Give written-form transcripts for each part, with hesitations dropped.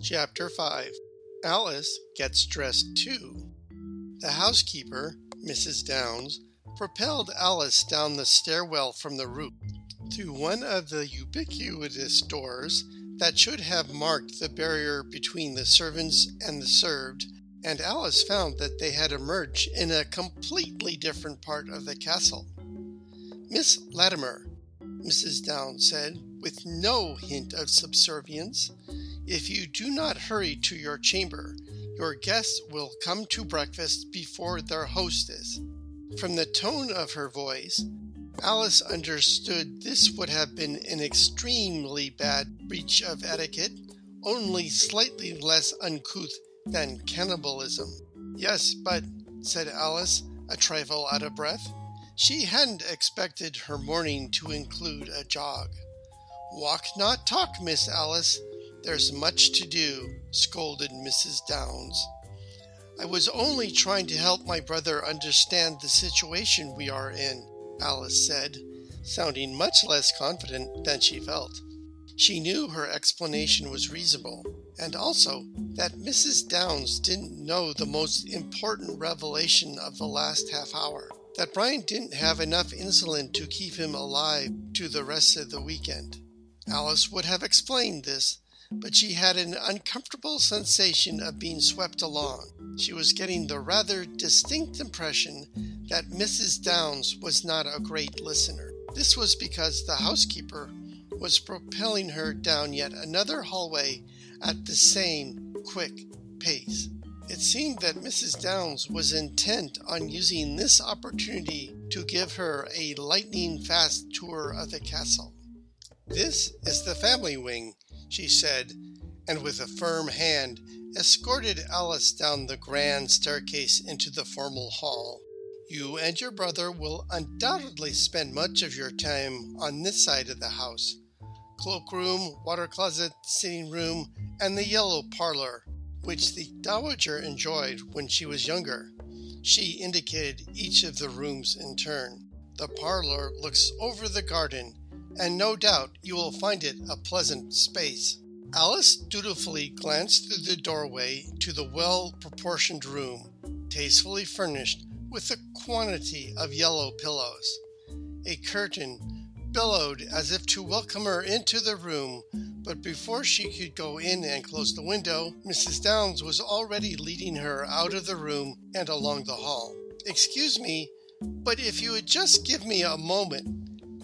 Chapter 5. Alice Gets Dressed Too. The housekeeper, Mrs. Downs, propelled Alice down the stairwell from the roof through one of the ubiquitous doors that should have marked the barrier between the servants and the served, and Alice found that they had emerged in a completely different part of the castle. "Miss Latimer," Mrs. Downs said, with no hint of subservience, "if you do not hurry to your chamber, your guests will come to breakfast before their hostess." From the tone of her voice, Alice understood this would have been an extremely bad breach of etiquette, only slightly less uncouth than cannibalism. "Yes, but," said Alice, a trifle out of breath. She hadn't expected her morning to include a jog. "Walk, not talk, Miss Alice. There's much to do," scolded Mrs. Downs. "I was only trying to help my brother understand the situation we are in," Alice said, sounding much less confident than she felt. She knew her explanation was reasonable, and also that Mrs. Downs didn't know the most important revelation of the last half hour, that Brian didn't have enough insulin to keep him alive to the rest of the weekend. Alice would have explained this, but she had an uncomfortable sensation of being swept along. She was getting the rather distinct impression that Mrs. Downs was not a great listener. This was because the housekeeper was propelling her down yet another hallway at the same quick pace. It seemed that Mrs. Downs was intent on using this opportunity to give her a lightning-fast tour of the castle. "This is the family wing," she said, and with a firm hand escorted Alice down the grand staircase into the formal hall. "You and your brother will undoubtedly spend much of your time on this side of the house. Cloakroom, water closet, sitting room, and the yellow parlor, which the dowager enjoyed when she was younger." She indicated each of the rooms in turn. "The parlor looks over the garden, and no doubt you will find it a pleasant space." Alice dutifully glanced through the doorway to the well-proportioned room, tastefully furnished with a quantity of yellow pillows. A curtain billowed as if to welcome her into the room, but before she could go in and close the window, Mrs. Downs was already leading her out of the room and along the hall. "Excuse me, but if you would just give me a moment,"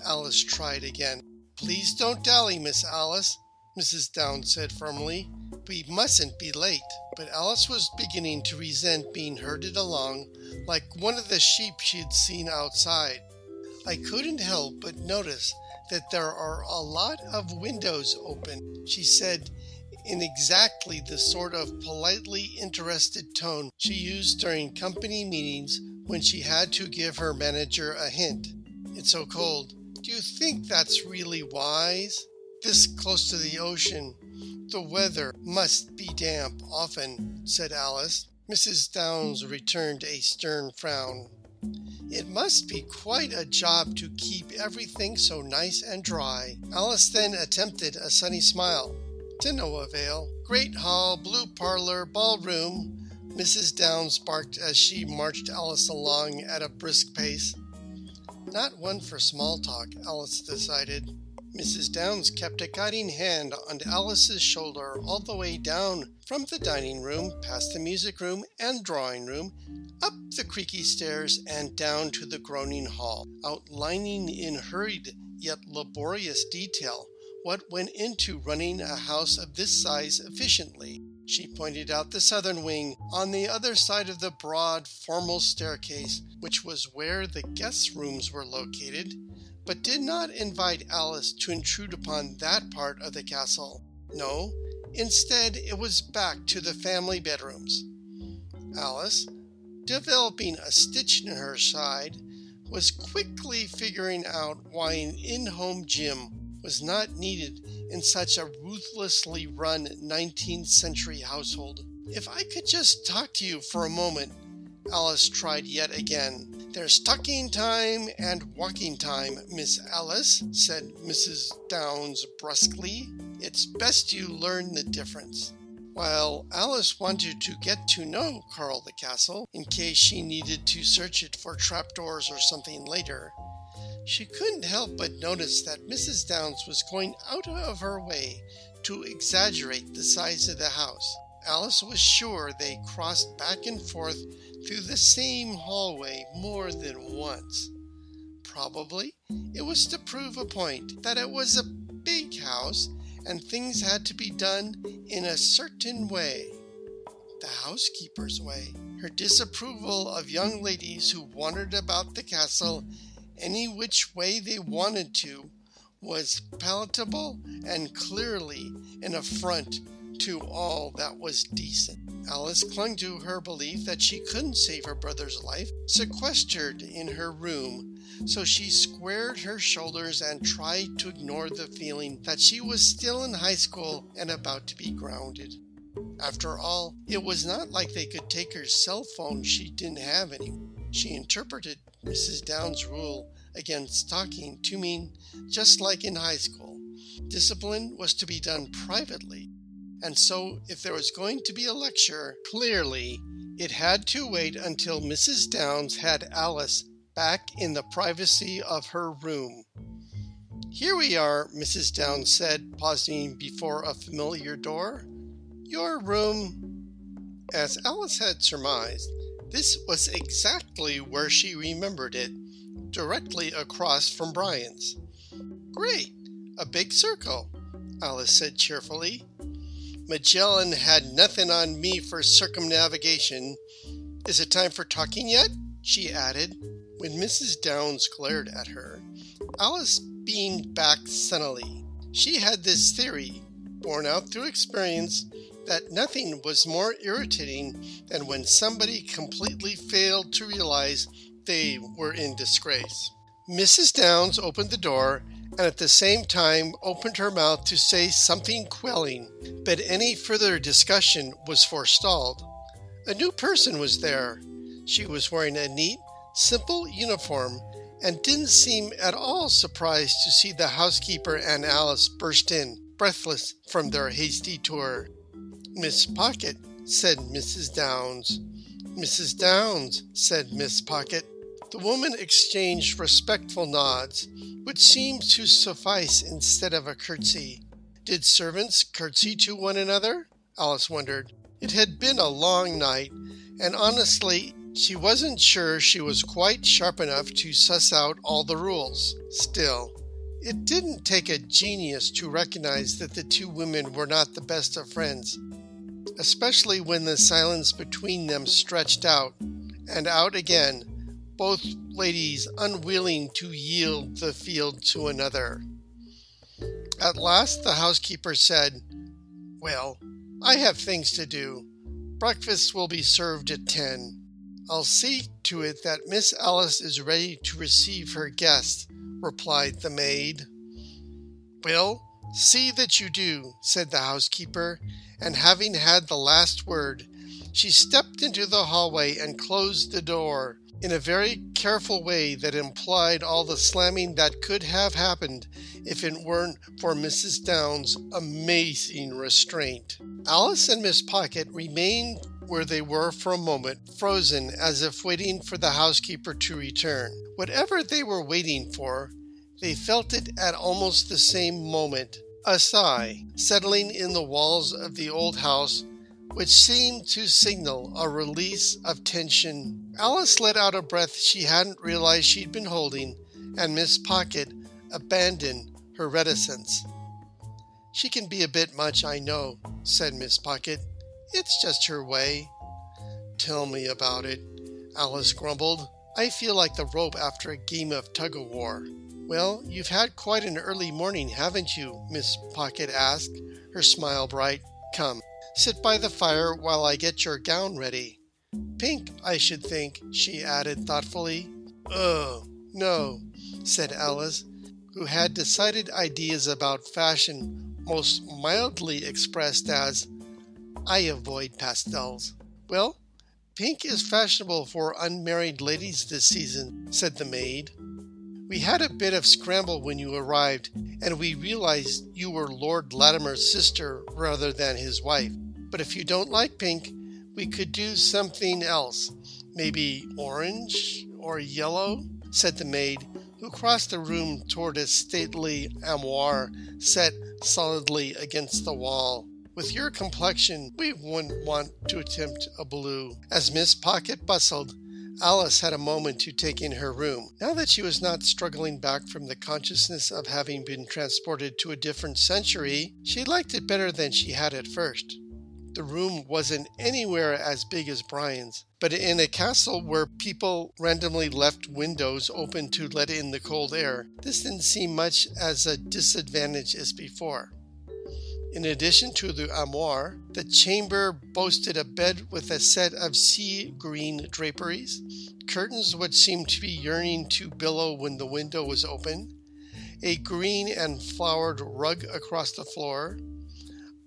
Alice tried again. "Please don't dally, Miss Alice," Mrs. Downs said firmly. "We mustn't be late." But Alice was beginning to resent being herded along like one of the sheep she'd seen outside. "I couldn't help but notice that there are a lot of windows open," she said in exactly the sort of politely interested tone she used during company meetings when she had to give her manager a hint. "It's so cold. Do you think that's really wise? This close to the ocean, the weather must be damp often," said Alice. Mrs. Downs returned a stern frown. "It must be quite a job to keep everything so nice and dry." Alice then attempted a sunny smile. To no avail. "Great hall, blue parlor, ballroom," Mrs. Downs barked as she marched Alice along at a brisk pace. Not one for small talk, Alice decided. Mrs. Downs kept a guiding hand on Alice's shoulder all the way down from the dining room, past the music room and drawing room, up the creaky stairs and down to the groaning hall, outlining in hurried yet laborious detail what went into running a house of this size efficiently. She pointed out the southern wing on the other side of the broad, formal staircase, which was where the guest rooms were located, but did not invite Alice to intrude upon that part of the castle. No, instead it was back to the family bedrooms. Alice, developing a stitch in her side, was quickly figuring out why an in-home gym was not needed in such a ruthlessly run 19th century household. "If I could just talk to you for a moment," Alice tried yet again. "There's tucking time and walking time, Miss Alice," said Mrs. Downs brusquely. "It's best you learn the difference." While Alice wanted to get to know Carl the Castle in case she needed to search it for trapdoors or something later, she couldn't help but notice that Mrs. Downs was going out of her way to exaggerate the size of the house. Alice was sure they crossed back and forth through the same hallway more than once. Probably it was to prove a point that it was a big house and things had to be done in a certain way. The housekeeper's way. Her disapproval of young ladies who wandered about the castle any which way they wanted to was palatable and clearly an affront to all that was decent. Alice clung to her belief that she couldn't save her brother's life, sequestered in her room, so she squared her shoulders and tried to ignore the feeling that she was still in high school and about to be grounded. After all, it was not like they could take her cell phone. She didn't have any. She interpreted Mrs. Downs' rule against talking to mean just like in high school. Discipline was to be done privately, and so if there was going to be a lecture, clearly it had to wait until Mrs. Downs had Alice back in the privacy of her room. "Here we are," Mrs. Downs said, pausing before a familiar door. "Your room." As Alice had surmised, this was exactly where she remembered it, directly across from Brian's. "Great, a big circle," Alice said cheerfully. "Magellan had nothing on me for circumnavigation. Is it time for talking yet?" she added. When Mrs. Downs glared at her, Alice beamed back sunnily. She had this theory, borne out through experience, that nothing was more irritating than when somebody completely failed to realize they were in disgrace. Mrs. Downs opened the door and at the same time opened her mouth to say something quelling, but any further discussion was forestalled. A new person was there. She was wearing a neat, simple uniform and didn't seem at all surprised to see the housekeeper and Alice burst in, breathless from their hasty tour. "Miss Pocket," said Mrs. Downs. "Mrs. Downs," said Miss Pocket. The woman exchanged respectful nods, which seemed to suffice instead of a curtsy. Did servants curtsy to one another? Alice wondered. It had been a long night, and honestly, she wasn't sure she was quite sharp enough to suss out all the rules. Still, it didn't take a genius to recognize that the two women were not the best of friends, especially when the silence between them stretched out and out again, both ladies unwilling to yield the field to another. At last the housekeeper said, "Well, I have things to do. Breakfast will be served at 10. I'll see to it that Miss Alice is ready to receive her guest," replied the maid. "Well, see that you do," said the housekeeper, and having had the last word, she stepped into the hallway and closed the door in a very careful way that implied all the slamming that could have happened if it weren't for Mrs. Downs' amazing restraint. Alice and Miss Pocket remained where they were for a moment, frozen as if waiting for the housekeeper to return. Whatever they were waiting for, they felt it at almost the same moment. A sigh settling in the walls of the old house, which seemed to signal a release of tension. Alice let out a breath she hadn't realized she'd been holding, and Miss Pocket abandoned her reticence. "She can be a bit much, I know," said Miss Pocket. "It's just her way." "Tell me about it," Alice grumbled. "I feel like the rope after a game of tug-of-war." "Well, you've had quite an early morning, haven't you?" Miss Pocket asked, her smile bright. "Come, sit by the fire while I get your gown ready. Pink, I should think," she added thoughtfully. "Oh, no," said Alice, who had decided ideas about fashion most mildly expressed as, "I avoid pastels." "Well, "Pink is fashionable for unmarried ladies this season," said the maid. "We had a bit of scramble when you arrived, and we realized you were Lord Latimer's sister rather than his wife. But if you don't like pink, we could do something else. Maybe orange or yellow," said the maid, who crossed the room toward a stately armoire set solidly against the wall. "With your complexion, we wouldn't want to attempt a blue." As Miss Pocket bustled, Alice had a moment to take in her room. Now that she was not struggling back from the consciousness of having been transported to a different century, she liked it better than she had at first. The room wasn't anywhere as big as Brian's, but in a castle where people randomly left windows open to let in the cold air, this didn't seem much as a disadvantage as before. In addition to the armoire, the chamber boasted a bed with a set of sea green draperies, curtains which seemed to be yearning to billow when the window was open, a green and flowered rug across the floor,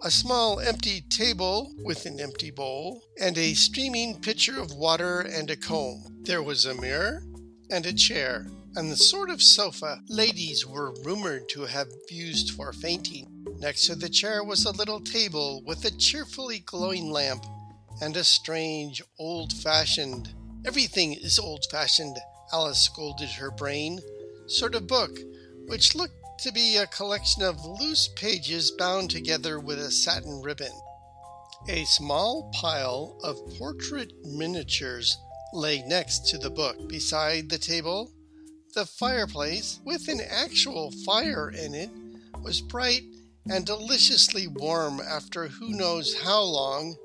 a small empty table with an empty bowl, and a steaming pitcher of water and a comb. There was a mirror and a chair, and the sort of sofa ladies were rumored to have used for fainting. Next to the chair was a little table with a cheerfully glowing lamp and a strange, old-fashioned— "Everything is old-fashioned," Alice scolded her brain— "sort of book, which looked to be a collection of loose pages bound together with a satin ribbon." A small pile of portrait miniatures lay next to the book. Beside the table, the fireplace, with an actual fire in it, was bright and deliciously warm after who knows how long.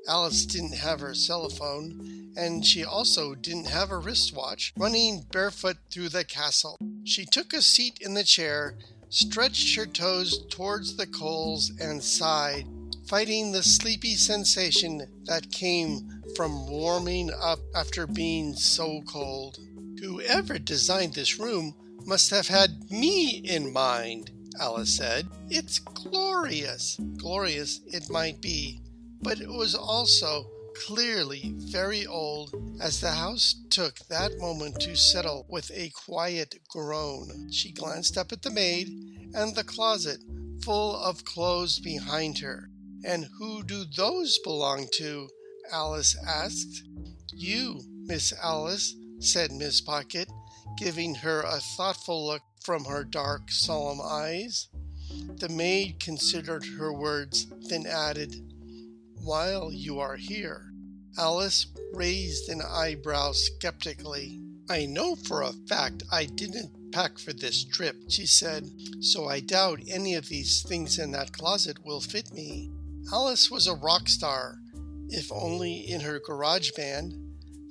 Alice didn't have her cell phone, and she also didn't have a wristwatch. Running barefoot through the castle, she took a seat in the chair, stretched her toes towards the coals, and sighed, fighting the sleepy sensation that came from warming up after being so cold. "Whoever designed this room must have had me in mind," Alice said. "It's glorious." Glorious it might be, but it was also clearly very old, as the house took that moment to settle with a quiet groan. She glanced up at the maid and the closet full of clothes behind her. "And who do those belong to?" Alice asked. "You, Miss Alice," said Miss Pocket, giving her a thoughtful look from her dark, solemn eyes. The maid considered her words, then added, "While you are here." Alice raised an eyebrow skeptically. "I know for a fact I didn't pack for this trip," she said, "so I doubt any of these things in that closet will fit me." Alice was a rock star, if only in her garage band,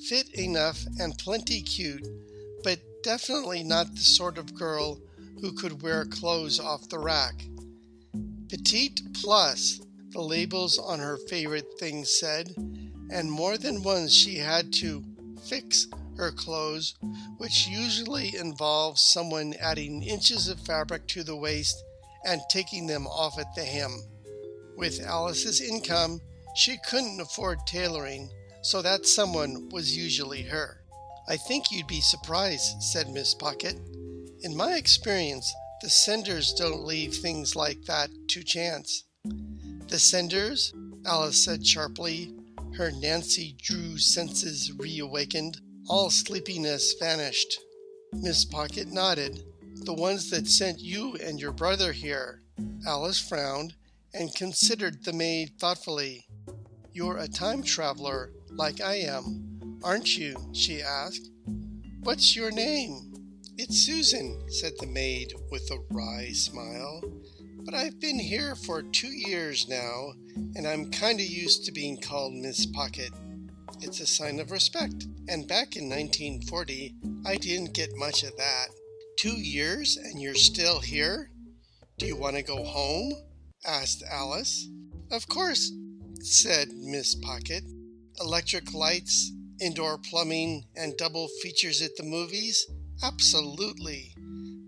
fit enough and plenty cute, but definitely not the sort of girl who could wear clothes off the rack. Petite plus, the labels on her favorite things said, and more than once she had to fix her clothes, which usually involves someone adding inches of fabric to the waist and taking them off at the hem. With Alice's income, she couldn't afford tailoring, so that someone was usually her. "I think you'd be surprised," said Miss Pocket. "In my experience, the senders don't leave things like that to chance." "The senders?" Alice said sharply, her Nancy Drew senses reawakened. All sleepiness vanished. Miss Pocket nodded. "The ones that sent you and your brother here." Alice frowned and considered the maid thoughtfully. "You're a time traveler, like I am, aren't you?" she asked. "What's your name?" "It's Susan," said the maid with a wry smile. "But I've been here for 2 years now, and I'm kinda used to being called Miss Pocket. It's a sign of respect, and back in 1940, I didn't get much of that." "2 years, and you're still here? Do you want to go home?" asked Alice. "Of course," said Miss Pocket. "Electric lights, indoor plumbing, and double features at the movies? Absolutely.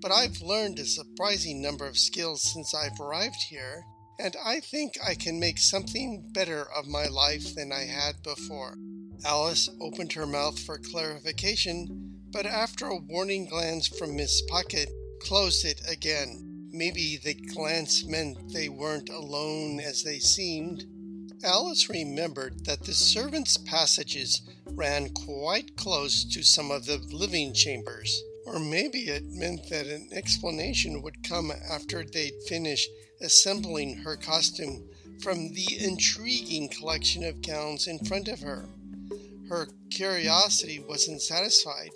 But I've learned a surprising number of skills since I've arrived here, and I think I can make something better of my life than I had before." Alice opened her mouth for clarification, but after a warning glance from Miss Pocket, closed it again. Maybe the glance meant they weren't alone as they seemed. Alice remembered that the servants' passages ran quite close to some of the living chambers. Or maybe it meant that an explanation would come after they'd finished assembling her costume from the intriguing collection of gowns in front of her. Her curiosity wasn't satisfied,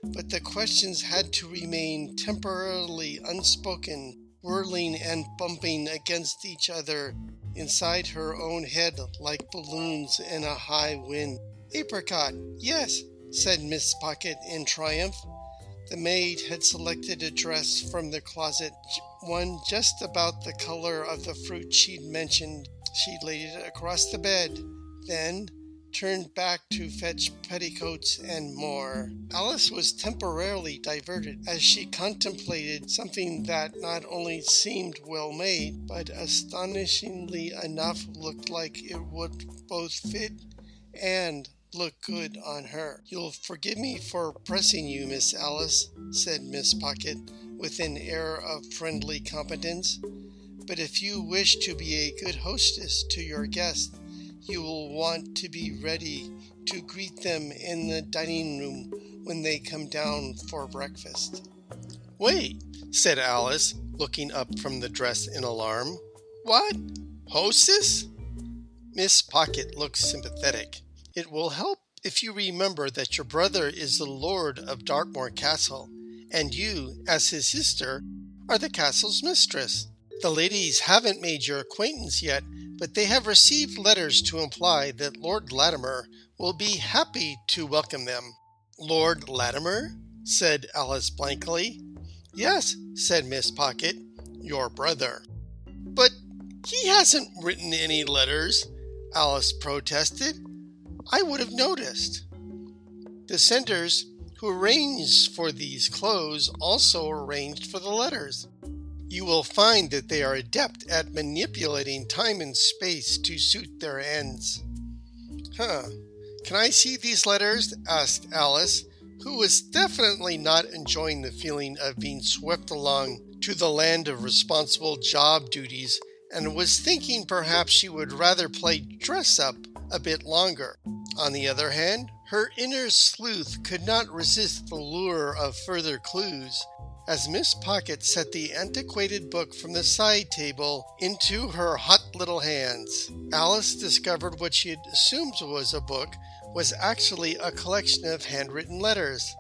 but the questions had to remain temporarily unspoken, whirling and bumping against each other inside her own head like balloons in a high wind. "Apricot, yes," said Miss Pocket in triumph. The maid had selected a dress from the closet, one just about the color of the fruit she'd mentioned. She laid it across the bed, then turned back to fetch petticoats and more. Alice was temporarily diverted as she contemplated something that not only seemed well made, but astonishingly enough looked like it would both fit and look good on her. "You'll forgive me for pressing you, Miss Alice," said Miss Pocket with an air of friendly competence, "but if you wish to be a good hostess to your guests, you will want to be ready to greet them in the dining room when they come down for breakfast." "Wait," said Alice, looking up from the dress in alarm. "What? Hostess?" Miss Pocket looked sympathetic. "It will help if you remember that your brother is the Lord of Dartmoor Castle, and you, as his sister, are the castle's mistress. The ladies haven't made your acquaintance yet, but they have received letters to imply that Lord Latimer will be happy to welcome them." "Lord Latimer?" said Alice blankly. "Yes," said Miss Pocket, "your brother." "But he hasn't written any letters," Alice protested. "I would have noticed." "The senders who arranged for these clothes also arranged for the letters. You will find that they are adept at manipulating time and space to suit their ends." "Can I see these letters?" asked Alice, who was definitely not enjoying the feeling of being swept along to the land of responsible job duties, and was thinking perhaps she would rather play dress-up a bit longer. On the other hand, her inner sleuth could not resist the lure of further clues, as Miss Pocket set the antiquated book from the side table into her hot little hands. Alice discovered what she had assumed was a book was actually a collection of handwritten letters.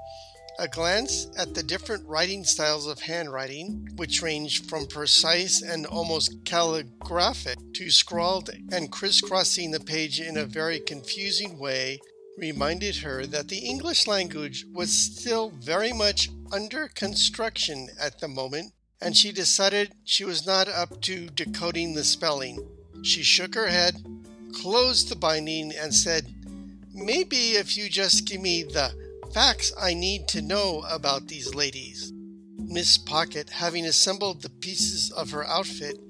A glance at the different writing styles of handwriting, which ranged from precise and almost calligraphic to scrawled and crisscrossing the page in a very confusing way, reminded her that the English language was still very much under construction at the moment, and she decided she was not up to decoding the spelling. She shook her head, closed the binding, and said, "Maybe if you just give me the facts I need to know about these ladies." Miss Pocket, having assembled the pieces of her outfit,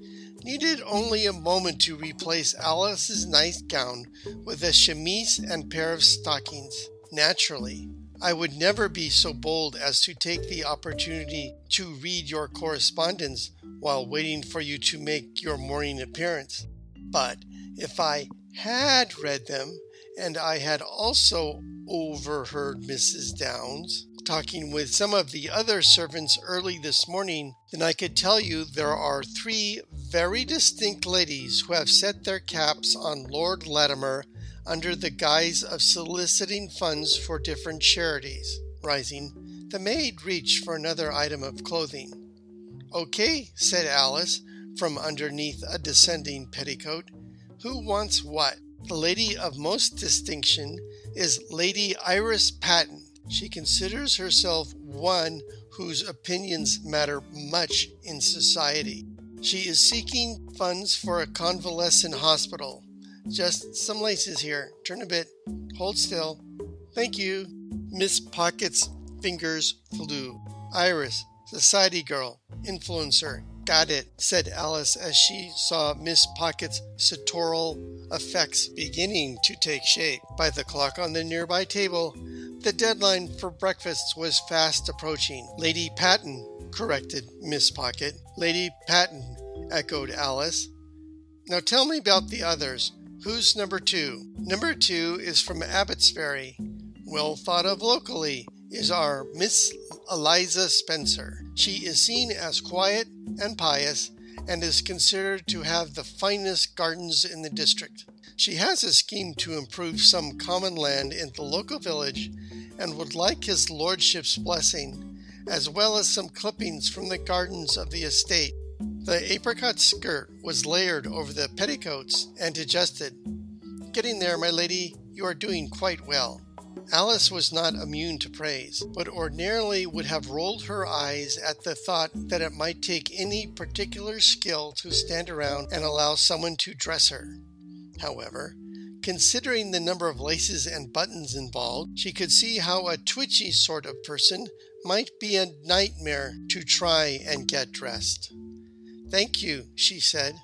needed only a moment to replace Alice's nice gown with a chemise and pair of stockings. "Naturally, I would never be so bold as to take the opportunity to read your correspondence while waiting for you to make your morning appearance. But if I had read them, and I had also overheard Mrs. Downs talking with some of the other servants early this morning, then I could tell you there are 3 very distinct ladies who have set their caps on Lord Latimer under the guise of soliciting funds for different charities." Rising, the maid reached for another item of clothing. "Okay," said Alice from underneath a descending petticoat. "Who wants what?" "The lady of most distinction is Lady Iris Patten. She considers herself one whose opinions matter much in society. She is seeking funds for a convalescent hospital. Just some laces here. Turn a bit. Hold still. Thank you." Miss Pocket's fingers flew. "Iris, society girl, influencer, "Got it," said Alice as she saw Miss Pocket's sartorial effects beginning to take shape. By the clock on the nearby table, the deadline for breakfast was fast approaching. "Lady Patten," corrected Miss Pocket. "Lady Patten," echoed Alice. "Now tell me about the others. Who's number 2? Number 2 is from Abbotsbury. Well thought of locally is our Miss Eliza Spencer. She is seen as quiet and pious and is considered to have the finest gardens in the district. She has a scheme to improve some common land in the local village and would like his lordship's blessing, as well as some clippings from the gardens of the estate." The apricot skirt was layered over the petticoats and adjusted. "Getting there, my lady. You are doing quite well." Alice was not immune to praise, but ordinarily would have rolled her eyes at the thought that it might take any particular skill to stand around and allow someone to dress her. However, considering the number of laces and buttons involved, she could see how a twitchy sort of person might be a nightmare to try and get dressed. "Thank you," she said.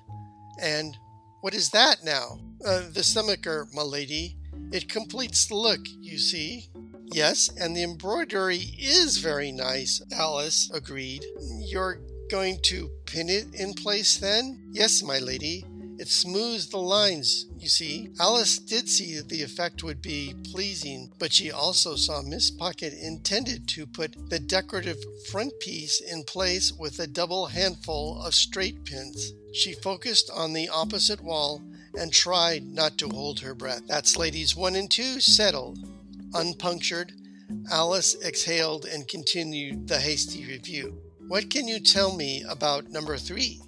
"And what is that now?" The stomacher, my lady. It completes the look, you see." "Yes, and the embroidery is very nice," Alice agreed. "You're going to pin it in place then?" "Yes, my lady. It smooths the lines, you see." Alice did see that the effect would be pleasing, but she also saw Miss Pocket intended to put the decorative front piece in place with a double handful of straight pins. She focused on the opposite wall and tried not to hold her breath. "That's ladies 1 and 2 settled." Unpunctured, Alice exhaled and continued the hasty review. "What can you tell me about number 3?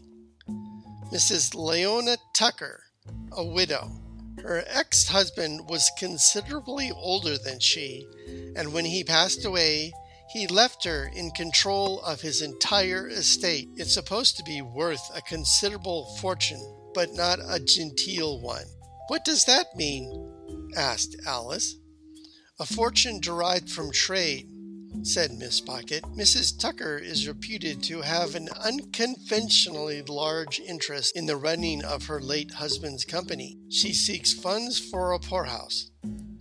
Mrs. Leona Tucker, a widow. Her ex-husband was considerably older than she, and when he passed away, he left her in control of his entire estate. It's supposed to be worth a considerable fortune, but not a genteel one." "What does that mean?" asked Alice. "A fortune derived from trade," said Miss Pocket. "Mrs. Tucker is reputed to have an unconventionally large interest in the running of her late husband's company. She seeks funds for a poorhouse."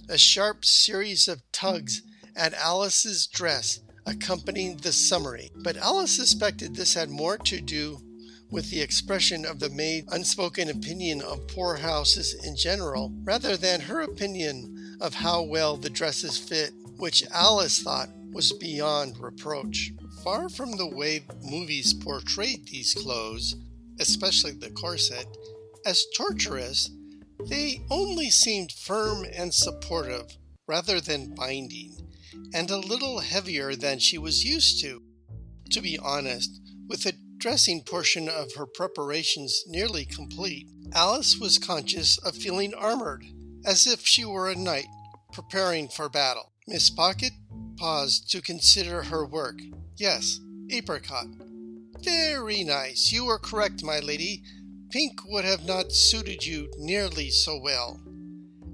A sharp series of tugs at Alice's dress accompanied the summary, but Alice suspected this had more to do with the expression of the maid's unspoken opinion of poorhouses in general, rather than her opinion of how well the dresses fit, which Alice thought was beyond reproach. Far from the way movies portrayed these clothes, especially the corset, as torturous, they only seemed firm and supportive, rather than binding, and a little heavier than she was used to. To be honest, with the dressing portion of her preparations nearly complete, Alice was conscious of feeling armored, as if she were a knight preparing for battle. Miss Pocket paused to consider her work. "Yes, apricot." "Very nice. You were correct, my lady. Pink would have not suited you nearly so well."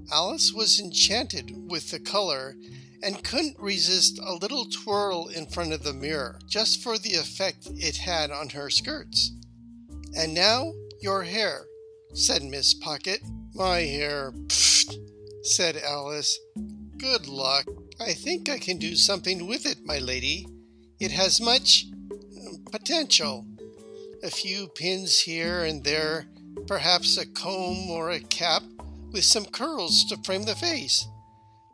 Alice was enchanted with the color and couldn't resist a little twirl in front of the mirror, just for the effect it had on her skirts. "And now, your hair," said Miss Pocket. "My hair, pfft," said Alice. "Good luck. I think I can do something with it, my lady. It has much potential. A few pins here and there, perhaps a comb or a cap with some curls to frame the face."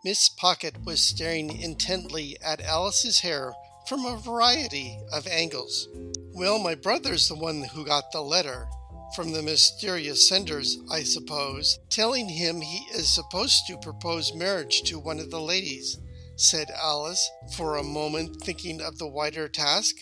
Miss Pocket was staring intently at Alice's hair from a variety of angles. "Well, my brother's the one who got the letter from the mysterious senders, I suppose, telling him he is supposed to propose marriage to one of the ladies," said Alice, for a moment thinking of the wider task.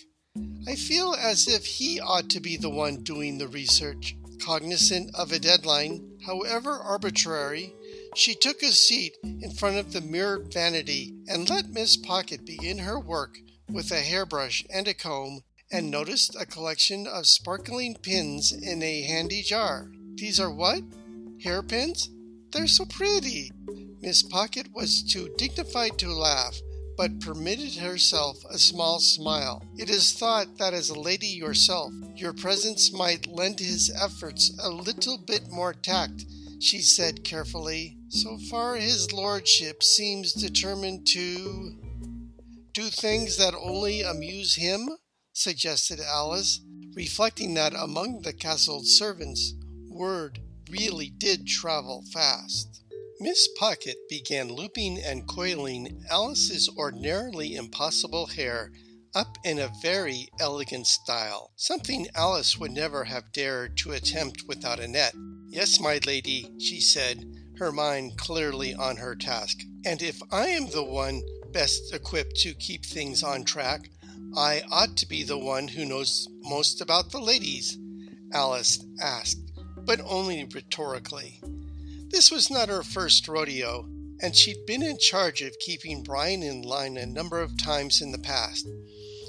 "I feel as if he ought to be the one doing the research." Cognizant of a deadline, however arbitrary, she took a seat in front of the mirrored vanity and let Miss Pocket begin her work with a hairbrush and a comb, and noticed a collection of sparkling pins in a handy jar. "These are what? Hairpins? They're so pretty!" Miss Pocket was too dignified to laugh, but permitted herself a small smile. "It is thought that as a lady yourself, your presence might lend his efforts a little bit more tact," she said carefully. "So far his lordship seems determined to do things that only amuse him," suggested Alice, reflecting that among the castle servants, word really did travel fast. Miss Pocket began looping and coiling Alice's ordinarily impossible hair up in a very elegant style, something Alice would never have dared to attempt without a net. "Yes, my lady," she said, her mind clearly on her task. "And if I am the one best equipped to keep things on track, I ought to be the one who knows most about the ladies," Alice asked, but only rhetorically. This was not her first rodeo, and she'd been in charge of keeping Brian in line a number of times in the past.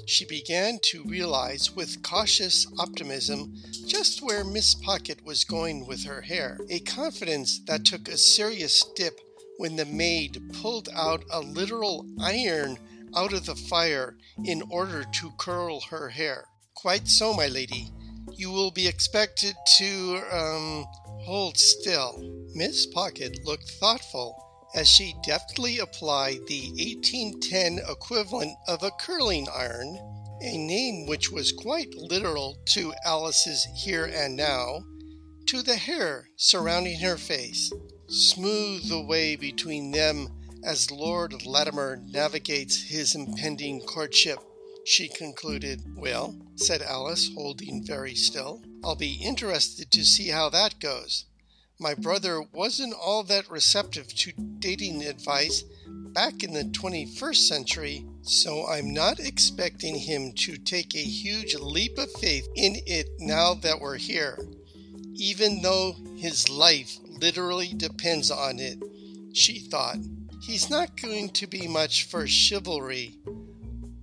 She began to realize with cautious optimism just where Miss Pocket was going with her hair, a confidence that took a serious dip when the maid pulled out a literal iron out of the fire in order to curl her hair. "Quite so, my lady. You will be expected to, hold still." Miss Pocket looked thoughtful as she deftly applied the 1810 equivalent of a curling iron, a name which was quite literal to Alice's here and now, to the hair surrounding her face. "Smooth the way between them as Lord Latimer navigates his impending courtship," she concluded. "Well," said Alice, holding very still, "I'll be interested to see how that goes. My brother wasn't all that receptive to dating advice back in the 21st century, so I'm not expecting him to take a huge leap of faith in it now that we're here, even though his life literally depends on it," she thought. "He's not going to be much for chivalry,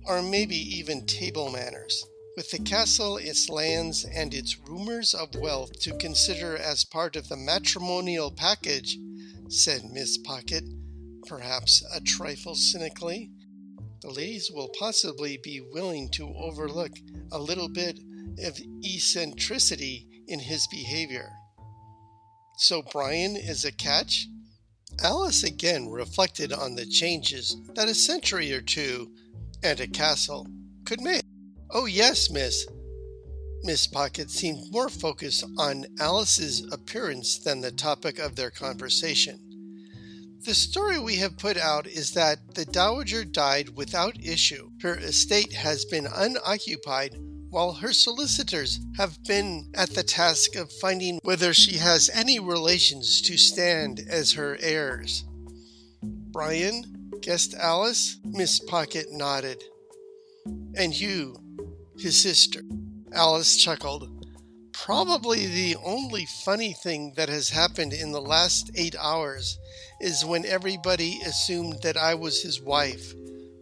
or maybe even table manners. With the castle, its lands, and its rumors of wealth to consider as part of the matrimonial package," said Miss Pocket, perhaps a trifle cynically, "the ladies will possibly be willing to overlook a little bit of eccentricity in his behavior. So Brian is a catch?" Alice again reflected on the changes that a century or two and a castle could make. "Oh, yes, Miss." Miss Pocket seemed more focused on Alice's appearance than the topic of their conversation. "The story we have put out is that the Dowager died without issue. Her estate has been unoccupied while her solicitors have been at the task of finding whether she has any relations to stand as her heirs." "Brian?" guessed Alice. Miss Pocket nodded. "And you, his sister." Alice chuckled. "Probably the only funny thing that has happened in the last 8 hours is when everybody assumed that I was his wife.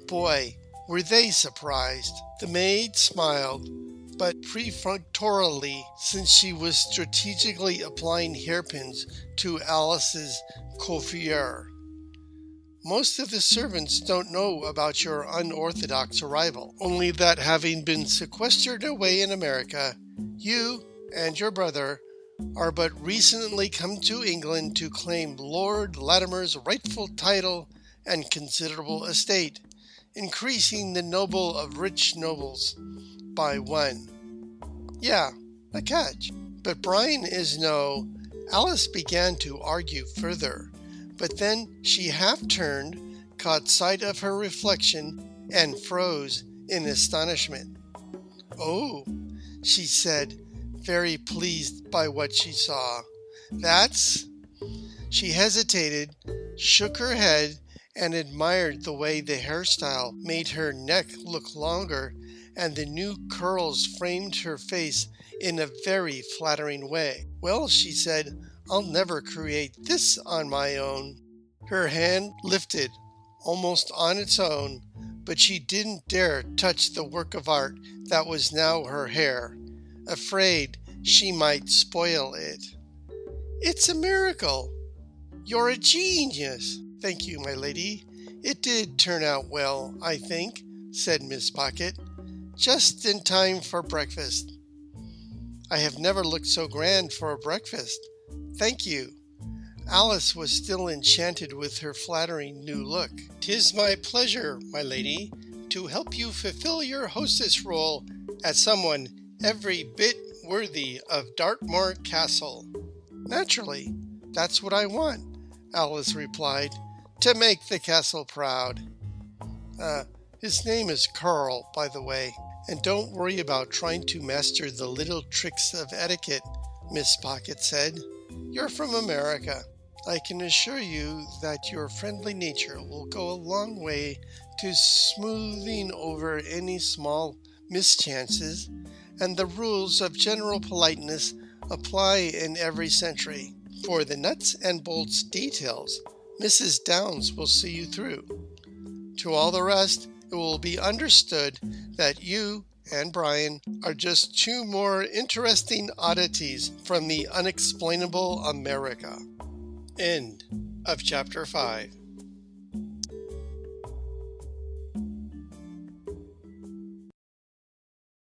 Boy, were they surprised." The maid smiled, but perfunctorily, since she was strategically applying hairpins to Alice's coiffure. "Most of the servants don't know about your unorthodox arrival, only that having been sequestered away in America, you and your brother are but recently come to England to claim Lord Latimer's rightful title and considerable estate, increasing the noble of rich nobles by one. Yeah, a catch. But Brian is no..." Alice began to argue further, but then she half turned, caught sight of her reflection, and froze in astonishment. "Oh," she said, very pleased by what she saw. "That's..." She hesitated, shook her head, and admired the way the hairstyle made her neck look longer, and the new curls framed her face in a very flattering way. "Well," she said, "I'll never create this on my own." Her hand lifted, almost on its own, but she didn't dare touch the work of art that was now her hair, afraid she might spoil it. "It's a miracle! You're a genius!" "Thank you, my lady. "It did turn out well, I think," said Miss Pocket. "Just in time for breakfast." "I have never looked so grand for a breakfast. Thank you." Alice was still enchanted with her flattering new look. "'Tis my pleasure, my lady, to help you fulfill your hostess role as someone every bit worthy of Dartmoor Castle." "Naturally, that's what I want," Alice replied, "to make the castle proud. His name is Carl, by the way, and don't worry about trying to master the little tricks of etiquette," Miss Pocket said. "You're from America. I can assure you that your friendly nature will go a long way to smoothing over any small mischances, and the rules of general politeness apply in every century. For the nuts and bolts details, Mrs. Downs will see you through. To all the rest, it will be understood that you and Brian are just two more interesting oddities from the unexplainable America." End of Chapter 5.